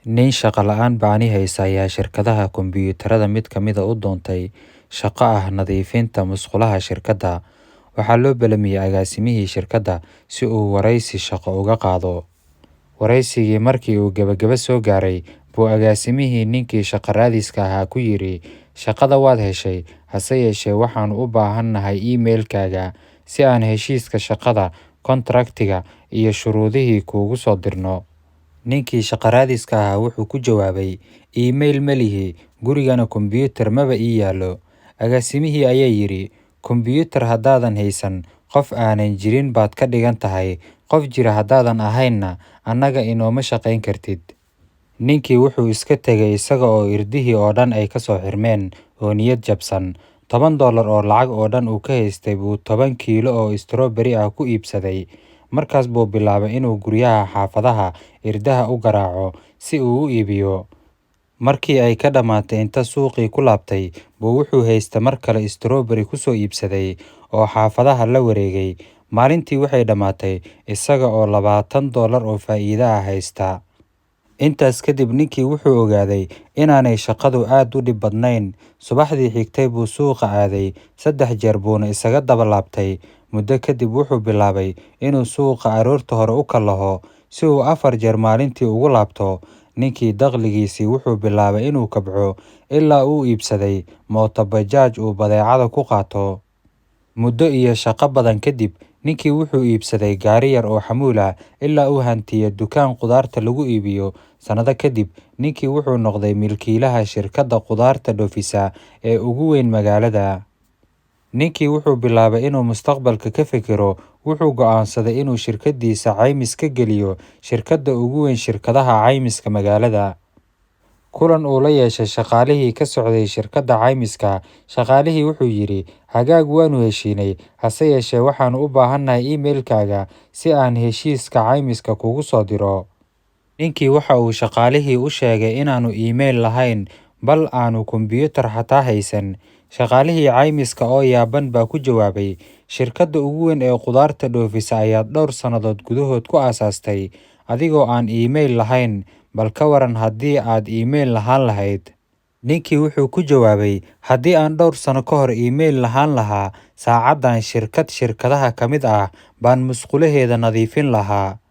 Nin shaqo la'aan ba'ani haysa ayaa shirkadaha kombiyuutarada mid ka mid ah u doontay shaqo ah nadiifinta musqulaha shirkadda. Waxaa loo ballamiyay agaasimihii shirkadda si uu wareysi shaqo uga qaado. Wareysigii markii uu gabagaba soo gaaray, buu agaasimihii ninkii shaqo raadiska ahaa ku yidhi, "Shaqada waad heshay, hase yeeshee waxaan u baahannahay email-kaaga si aan heshiiska shaqada, kontraktiga iyo shuruudihii kuugu soo dirno." Ninkii shaqo raadiska ahaa wuxuu ku jawaabay, "Email ma lihi, gurigana kombiyuutar maba ii yaallo." Agaasimihii ayaa yidhi, "Kombiyuutar haddaadan haysan, qof aanan jirin baad ka dhigan tahay. Qof jira haddaadan ahaynna, annaga inooma shaqayn kartid." Ninkii wuxuu iska tegay isaga oo irdihii oo dhan ay ka soo xirmeen oo niyad jabsan. $10 oo lacag oo dhan uu ka haystay buu 10 kiilo oo strawberry ah ku iibsaday. Markaas buu bilaabay inuu guryaha xaafadaha irdaha u garaaco si uu u iibiyo. Markii ay ka dhammaatay inta suuqii ku laabtay, buu wuxuu haystay mar kale strawberry ku soo iibsaday oo xaafadaha la wareegay. Maalintii waxay dhammaatay isaga oo $20 oo faa'iido ah haysta. Intaas kadib ninkii wuxuu ogaaday inaanay shaqadu aad u dhib badnayn. Subaxdii xigtay buu suuqa aaday 3 jeer buuna isaga daba laabtay. Muddo kadib wuxuu bilaabay inuu suuqa aroorta hore u kallaho si uu 4 jeer maalintii ugu laabto. Ninkii dakhligiisii wuxuu bilaabay inuu kobco ilaa uu iibsaday mooto bajaaj uu badeecada ku qaato. Muddo iyo shaqo badan kadib, ninkii wuxuu iibsaday gaari yar oo xamuul ah ilaa uu hantiyay dukaan khudaarta lagu iibiyo. Sannado kadib, ninkii wuxuu noqday milkiilaha shirkadda khudaarta dhoofisa ee ugu weyn magaalada. Ninkii wuxuu bilaabay inuu mustaqbalka ka fikiro. Wuxuu go'aansaday inuu shirkaddiisa caymis ka geliyo shirkadda ugu weyn shirkadaha caymiska magaalada. Kulan uu la yeeshay shaqaalihii ka socday shirkadda caymiska, shaqaalihii wuxuu yidhi, "Hagaag waanu heshiinay, hase yeeshee waxaan u baahannahay email-kaaga si aan heshiiska caymiska kuugu soo diro." Ninkii waxa uu shaqaalihii u sheegay inaanu email lahayn, bal aanu kombiyuutar xataa haysan. Shaqaalihii caymiska oo yaaban baa ku jawaabay, "Shirkadda ugu weyn ee khudaarta dhoofisa ayaad dhowr sannadood gudahood ku aasaastay adigoo aan email lahayn. Bal ka waran haddii aad email lahaan lahayd?" Ninkii wuxuu ku jawaabay, "Haddii aan dhowr sano ka hor email lahaan lahaa, saacaddan shirkadaha ka mid ah baan musqulaheeda nadiifin lahaa."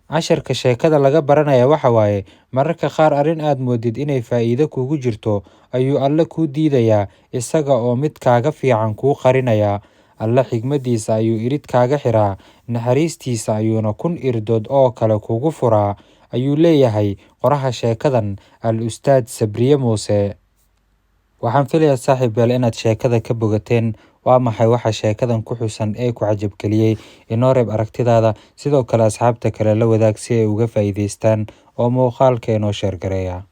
Casharka sheekada laga baranaya waxa waaye, mararka qaar arrin aad moodid inay faa'iido kuugu jirto ayuu Alle kuu diidayaa, isaga oo mid kaaga fiican kuu qarinaya. Alle xigmaddiisa ayuu irid kaaga xiraa, naxariistiisa ayuuna 1,000 irdood oo kale kuugu furaa, ayuu leeyahay qoraha sheekadan Al-Ustaad Sabriye Muuse. Waxaan filayaa saaxiibayaal inaad sheekada ka bogateen. Waa maxay waxa sheekadan ku xusan ee ku cajabgeliyey? Inoo reeb aragtidaada, sidoo kale asxaabta kale la wadaag si ay uga faa'iidaystaan oo muuqaalka inoo sheer gareeya.